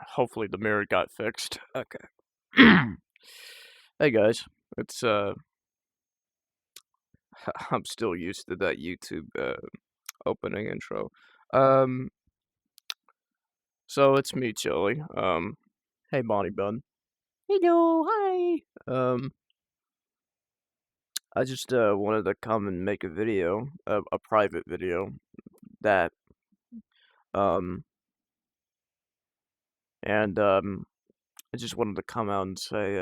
Hopefully the mirror got fixed. Okay. Hey guys, it's I'm still used to that YouTube opening intro. Um so it's me, Chili. Hey Bonnie Bun. Hello, hi. I just wanted to come and make a video, a private video that um and I just wanted to come out and say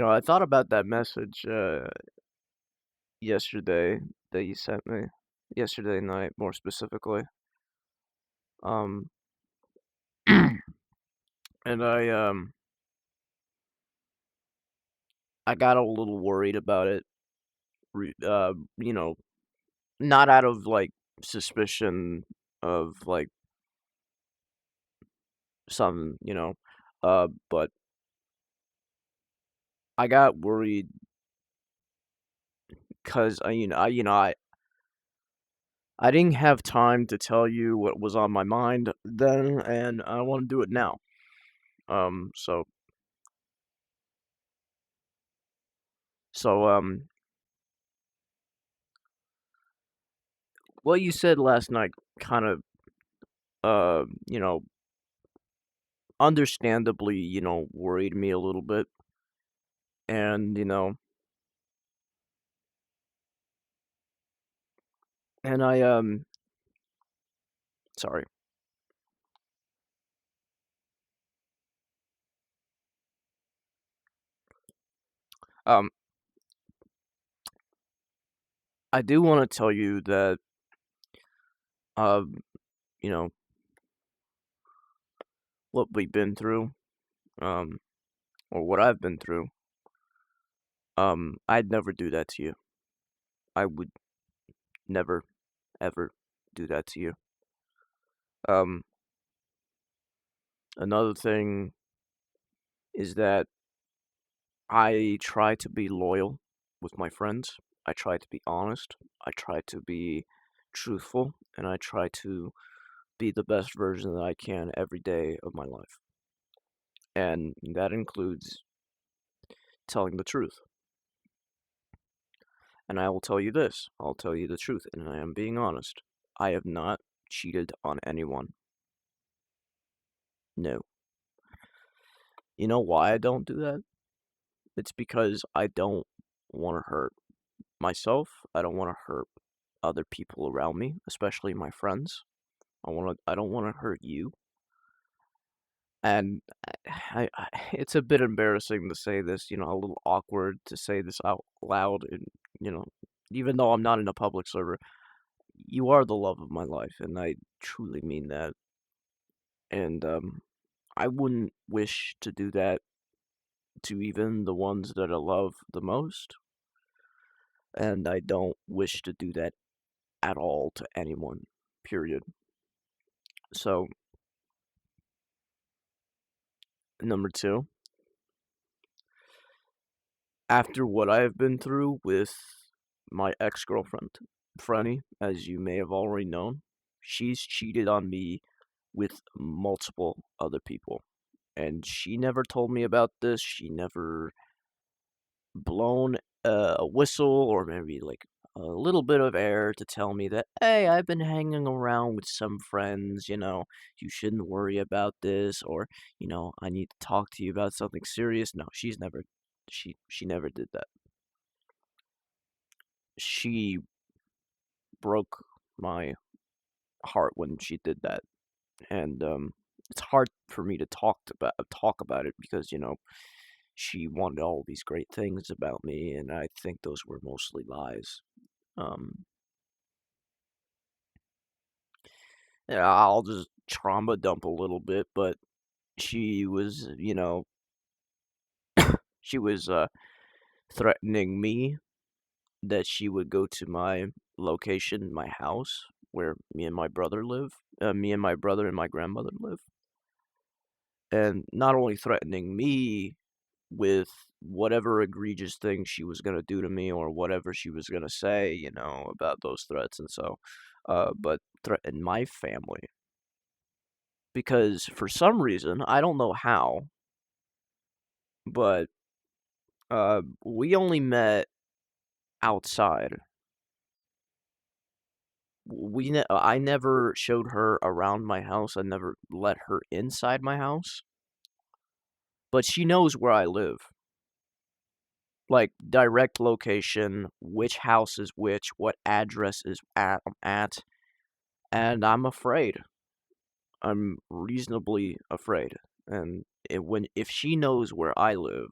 I thought about that message yesterday that you sent me. Yesterday night, more specifically. Um and I got a little worried about it, re you know, not out of, like, suspicion of, like, some, but I got worried 'cause I didn't have time to tell you what was on my mind then, and I wanna do it now. Um, so so what you said last night kind of, you know, understandably, worried me a little bit, and, and sorry. Um, I do wanna tell you that, um, you know, what we've been through, um, or what I've been through, I'd never do that to you. I would never, ever do that to you. Um, Another thing is that I try to be loyal with my friends. I try to be honest. I try to be truthful, and I try to be the best version that I can every day of my life. And that includes telling the truth. And I will tell you this, I'll tell you the truth, and I am being honest. I have not cheated on anyone. No. You know why I don't do that? It's because I don't want to hurt myself. I don't want to hurt other people around me, especially my friends. I don't want to hurt you. And it's a bit embarrassing to say this, a little awkward to say this out loud, and you know, even though I'm not in a public server, you are the love of my life, and I truly mean that. And I wouldn't wish to do that to even the ones that I love the most, and I don't wish to do that at all to anyone, period. So, number two, after what I have been through with my ex-girlfriend, Frenni, as you may have already known, she's cheated on me with multiple other people. And she never told me about this. She never blown a whistle or maybe like a little bit of air to tell me that, hey, I've been hanging around with some friends, you shouldn't worry about this, or, I need to talk to you about something serious. No, she never did that. She broke my heart when she did that. And it's hard for me to talk about it because, she wanted all these great things about me, and I think those were mostly lies. Um, yeah, I'll just trauma dump a little bit, but she was, she was threatening me that she would go to my location, my house, where me and my brother live, me and my brother and my grandmother live, and not only threatening me with whatever egregious thing she was gonna do to me or whatever she was gonna say, about those threats, and so, but threaten my family. because for some reason, I don't know how, but we only met outside. I never showed her around my house. I never let her inside my house, but she knows where I live. Like direct location, which house is which, what address is I'm at, and I'm afraid. I'm reasonably afraid. And if she knows where I live,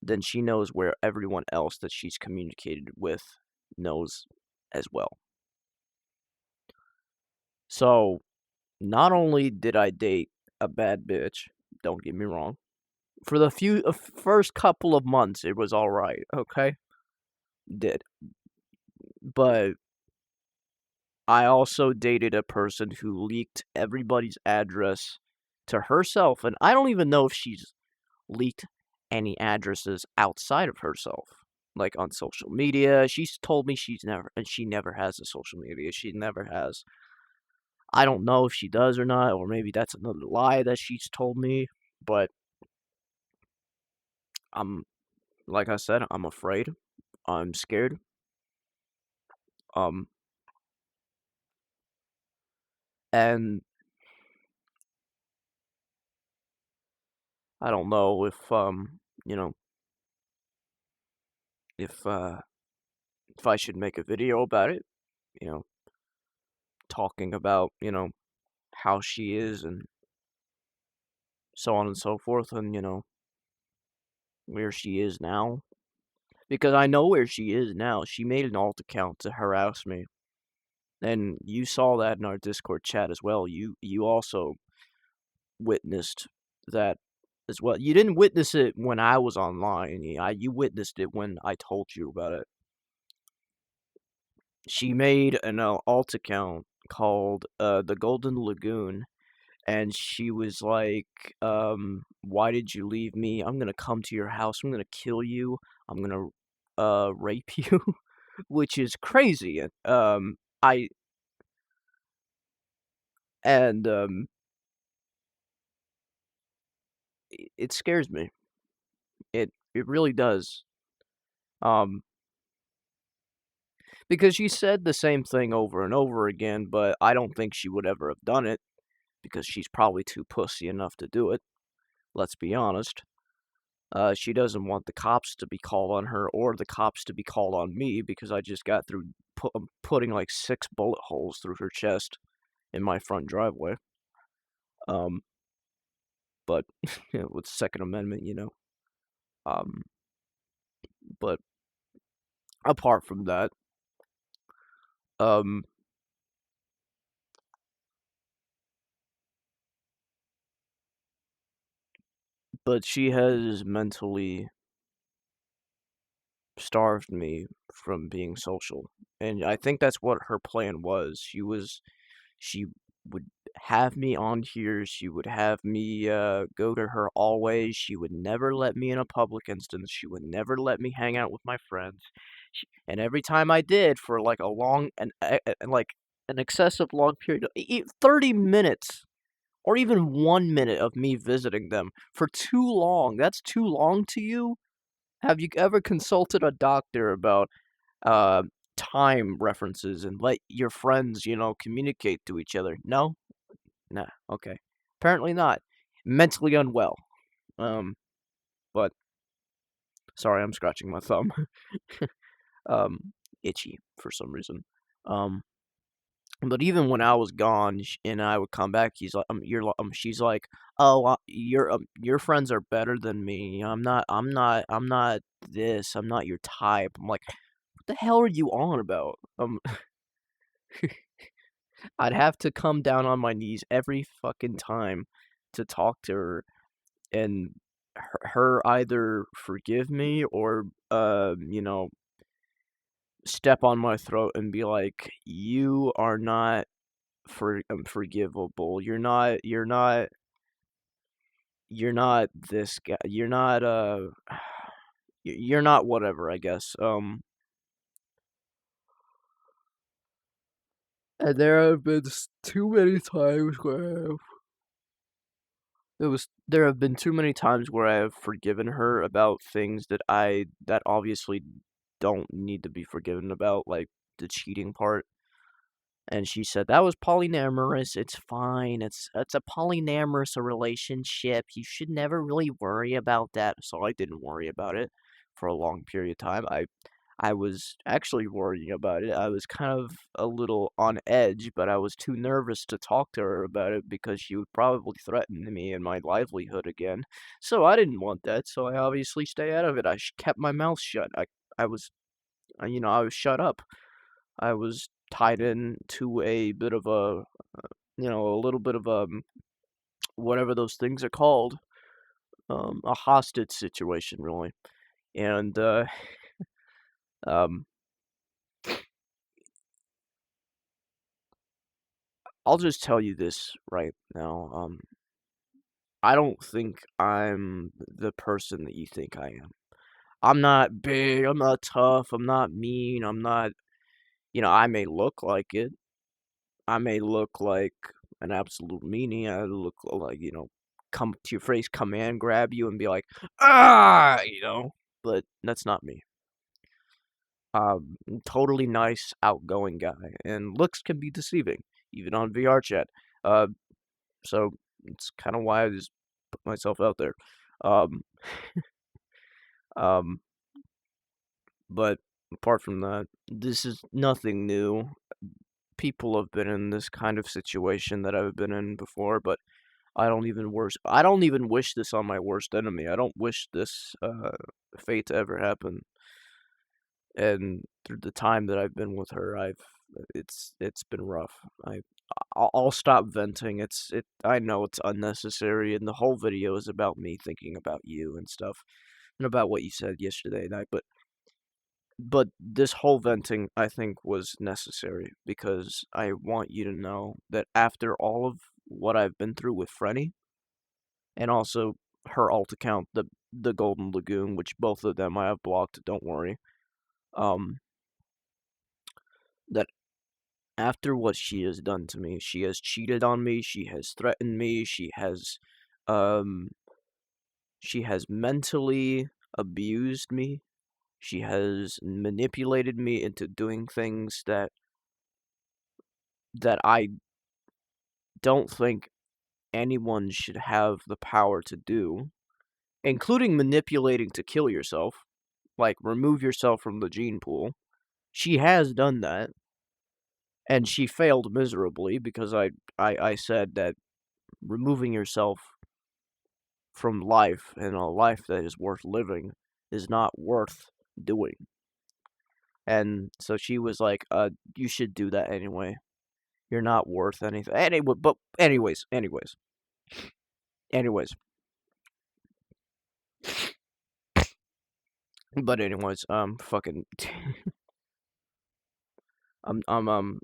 then she knows where everyone else that she's communicated with knows as well. So, not only did I date a bad bitch, don't get me wrong. For the first couple of months, it was all right. Okay, did, but I also dated a person who leaked everybody's address to herself, and I don't even know if she's leaked any addresses outside of herself, like on social media. She's told me she never has a social media. She never has. I don't know if she does or not, or maybe that's another lie that she's told me, but I'm, like I said, I'm afraid. I'm scared. Um, and I don't know you know, if uh, if I should make a video about it, you know, talking about, how she is and so on and so forth, and, where she is now. Because I know where she is now. She made an alt account to harass me. And you saw that in our Discord chat as well. You also witnessed that as well. You didn't witness it when I was online. You witnessed it when I told you about it. She made an alt account called the Golden Lagoon, and she was like, "Why did you leave me? I'm gonna come to your house. I'm gonna kill you. I'm gonna rape you," which is crazy. I and it scares me. It really does. Um, because she said the same thing over and over again, but I don't think she would ever have done it because she's probably too pussy enough to do it. Let's be honest. She doesn't want the cops to be called on her or the cops to be called on me because I just got through putting like 6 bullet holes through her chest in my front driveway. Um, but with Second Amendment, Um, but apart from that, um, but she has mentally starved me from being social, and I think that's what her plan was. She would have me on here, she would have me, go to her always, she would never let me in a public instance, she would never let me hang out with my friends, and every time I did for, like, a long and, like, an excessive long period of 30 minutes or even 1 minute of me visiting them for too long, that's too long to you? Have you ever consulted a doctor about, uh, time references and let your friends, communicate to each other? No? Nah, okay. Apparently not. Mentally unwell. Um, but sorry, I'm scratching my thumb. Um, itchy for some reason. Um, but even when I was gone and I would come back, she's like, "Oh, your friends are better than me. I'm not this. I'm not your type." I'm like, "What the hell are you on about?" I'd have to come down on my knees every fucking time to talk to her and her either forgive me or step on my throat and be like, "You are not forgivable. You're not this guy. You're not you're not whatever, I guess." And there have been too many times where there have been too many times where I have forgiven her about things that obviously don't need to be forgiven about, like the cheating part. And she said, "That was polyamorous, it's fine, it's a polyamorous relationship, you should never really worry about that." So I didn't worry about it for a long period of time. I was actually worrying about it. I was kind of a little on edge, but I was too nervous to talk to her about it because she would probably threaten me and my livelihood again. So I didn't want that, so I obviously stay out of it. Kept my mouth shut. I was, I was shut up. I was tied in to a bit of a little bit of whatever those things are called, a hostage situation, really. And um, I'll just tell you this right now. I don't think I'm the person that you think I am. I'm not big. I'm not tough. I'm not mean. I'm not. I may look like it. I may look like an absolute meanie. I look like, come to your face, command grab you and be like, ah. But that's not me. Totally nice, outgoing guy, and looks can be deceiving, even on VR chat. Uh, so it's kind of why I just put myself out there. Um, um, but apart from that, this is nothing new. People have been in this kind of situation that I've been in before, but I don't even wish this on my worst enemy. I don't wish this fate to ever happen. And through the time that I've been with her, it's been rough. I'll stop venting. I know it's unnecessary, and the whole video is about me thinking about you and stuff, and about what you said yesterday night. But this whole venting, I think, was necessary because I want you to know that after all of what I've been through with Frenny, and also her alt account, the Golden Lagoon, which both of them I have blocked. Don't worry. Um, that after what she has done to me, she has cheated on me. She has threatened me. Um, she has mentally abused me. She has manipulated me into doing things that I don't think anyone should have the power to do, including manipulating to kill yourself, like remove yourself from the gene pool. She has done that, and she failed miserably because I said that removing yourself from life and a life that is worth living is not worth doing. And so she was like, you should do that anyway. You're not worth anything. Anyway, but anyways. But anyways, fucking, I'm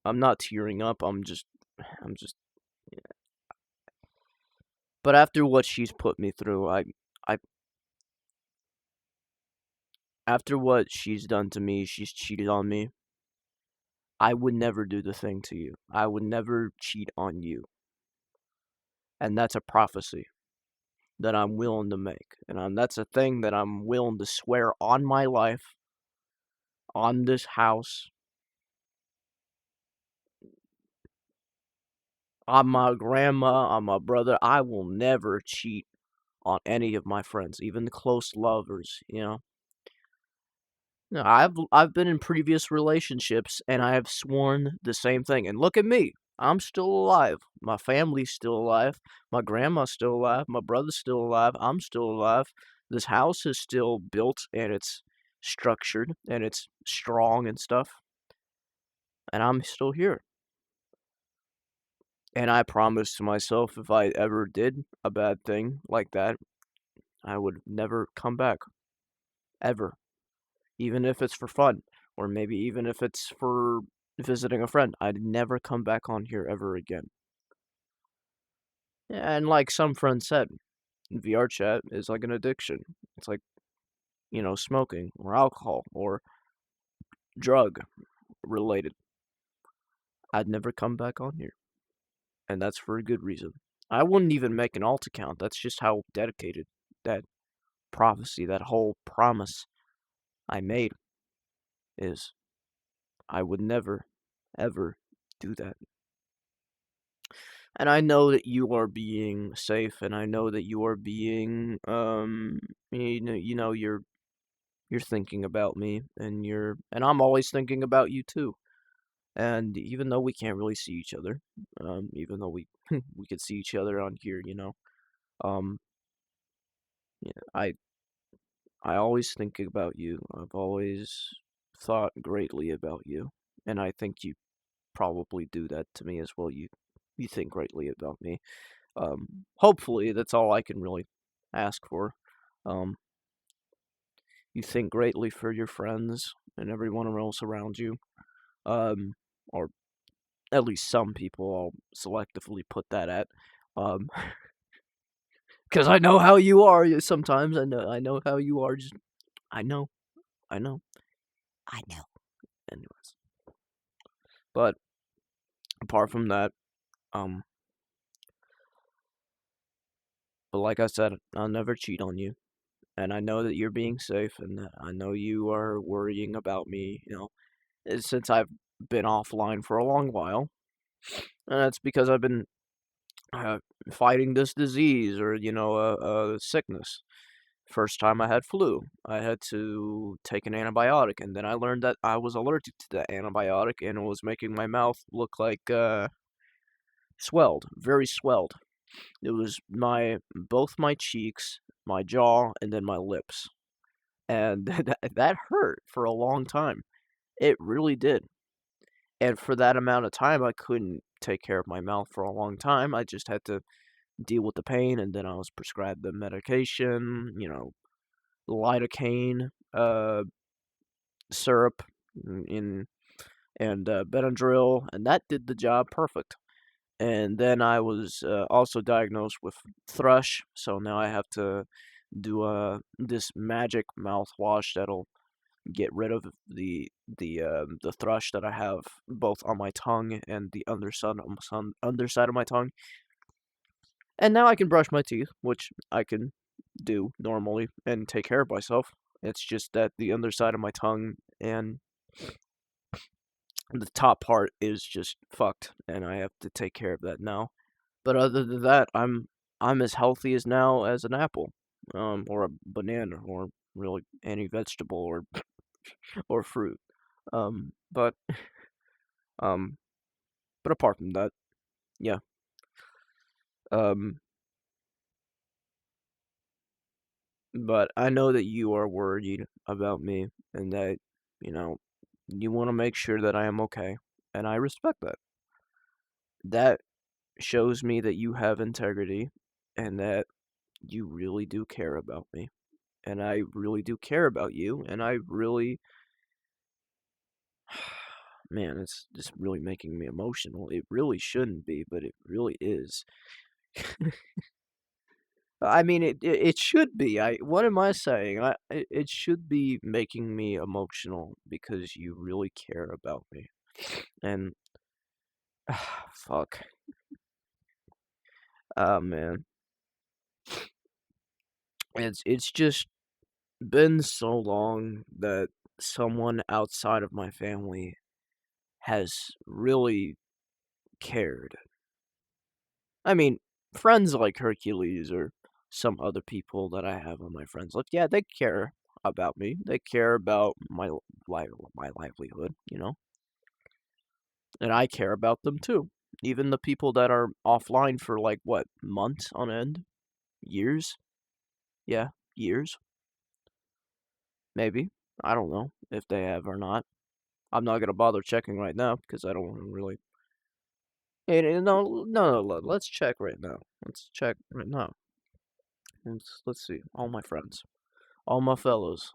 not tearing up. I'm just. But after what she's put me through, I, after what she's done to me, she's cheated on me. I would never do the thing to you. I would never cheat on you. And that's a prophecy that I'm willing to make. And that's a thing that I'm willing to swear on my life, on this house, on my grandma, on my brother. I will never cheat on any of my friends, even the close lovers. No, I've been in previous relationships and I have sworn the same thing. And look at me. I'm still alive. My family's still alive. My grandma's still alive. My brother's still alive. I'm still alive. This house is still built and it's structured and it's strong and stuff. And I'm still here. And I promised to myself if I ever did a bad thing like that, I would never come back. Ever. Even if it's for fun, or maybe even if it's for visiting a friend. I'd never come back on here ever again. And like some friends said, VR chat is like an addiction. It's like, smoking or alcohol or drug related. I'd never come back on here. And that's for a good reason. I wouldn't even make an alt account. That's just how dedicated that prophecy, that whole promise I made is. I would never, ever do that. And I know that you are being safe, and I know that you are being, you're thinking about me, and I'm always thinking about you too. And even though we can't really see each other, even though we we could see each other on here, um, yeah, I always think about you. I've always thought greatly about you, and I think you probably do that to me as well. You think greatly about me. Hopefully, that's all I can really ask for. Um, you think greatly for your friends and everyone else around you. Or at least some people I'll selectively put that at. Um, because I know how you are. Sometimes I know how you are. Just I know, I know, I know. Anyways, but apart from that, um, but like I said, I'll never cheat on you, and I know that you're being safe, and that I know you are worrying about me. Since I've been offline for a long while, and that's because I've been uh, fighting this disease or a sickness. First time I had flu, I had to take an antibiotic, and then I learned that I was allergic to that antibiotic, and it was making my mouth look like swelled, very swelled. It was my both my cheeks, my jaw, and then my lips, and that hurt for a long time. It really did. And for that amount of time, I couldn't take care of my mouth for a long time. I just had to deal with the pain, and then I was prescribed the medication, lidocaine, syrup, in and Benadryl, and that did the job perfect. And then I was also diagnosed with thrush, so now I have to do this magic mouthwash that'll get rid of the thrush that I have both on my tongue and the underside of my tongue. And now I can brush my teeth, which I can do normally and take care of myself. It's just that the underside of my tongue and the top part is just fucked, and I have to take care of that now. But other than that, I'm as healthy as now as an apple, or a banana, or really any vegetable or fruit. Um, but um, but apart from that, yeah. Um, but I know that you are worried about me, and that you know you want to make sure that I am okay, and I respect that. That shows me that you have integrity, and that you really do care about me, and I really do care about you, and I really, man, it's just really making me emotional. It really shouldn't be, but it really is. I mean, it should be. What am I saying? It should be making me emotional because you really care about me. And fuck, oh man, it's just been so long that someone outside of my family has really cared. I mean, friends like Hercules or some other people that I have on my friends list, yeah, they care about me. They care about my livelihood, and I care about them too. Even the people that are offline for like what, months on end, years, yeah, years, maybe. I don't know if they have or not. I'm not gonna bother checking right now because I don't want to really. Hey, no, no, no, let's check right now. Let's check right now. Let's see. All my friends, all my fellows.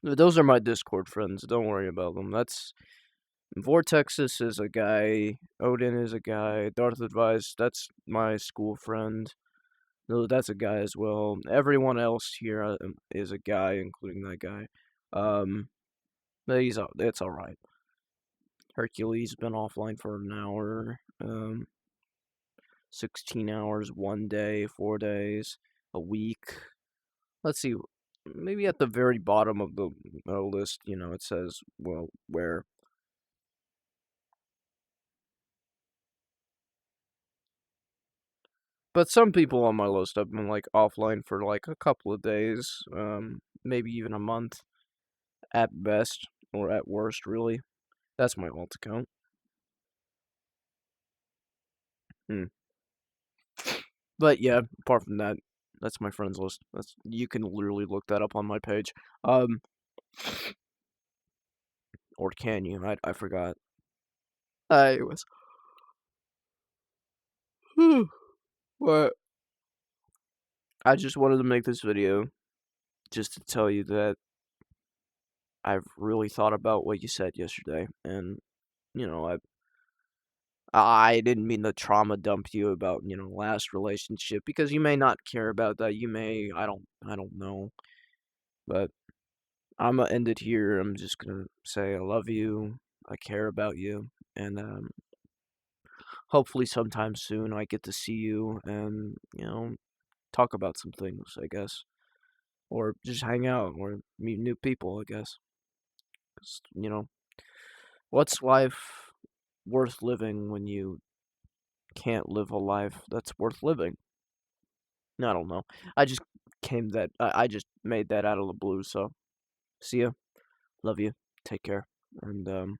Those are my Discord friends. Don't worry about them. That's Vortexus is a guy. Odin is a guy. Darth Advice. That's my school friend. No, that's a guy as well. Everyone else here is a guy, including that guy. Um, but it's all right. Hercules been offline for an hour. 16 hours, 1 day, 4 days, a week. Let's see. Maybe at the very bottom of the list, it says, well, where. But some people on my list have been like offline for like a couple of days, maybe even a month at best, or at worst, really. That's my alt account. Hmm. But yeah, apart from that, that's my friends list. You can literally look that up on my page. Um, or can you? I forgot. It was. What? I just wanted to make this video just to tell you that I've really thought about what you said yesterday, and I didn't mean to trauma dump you about last relationship, because you may not care about that. You may, I don't know, but I'm gonna end it here. I'm just gonna say I love you, I care about you, and hopefully sometime soon I get to see you and talk about some things, I guess, or just hang out or meet new people, I guess. 'Cause, what's life worth living when you can't live a life that's worth living? I don't know. I just I just made that out of the blue. So see ya. Love you. Take care. And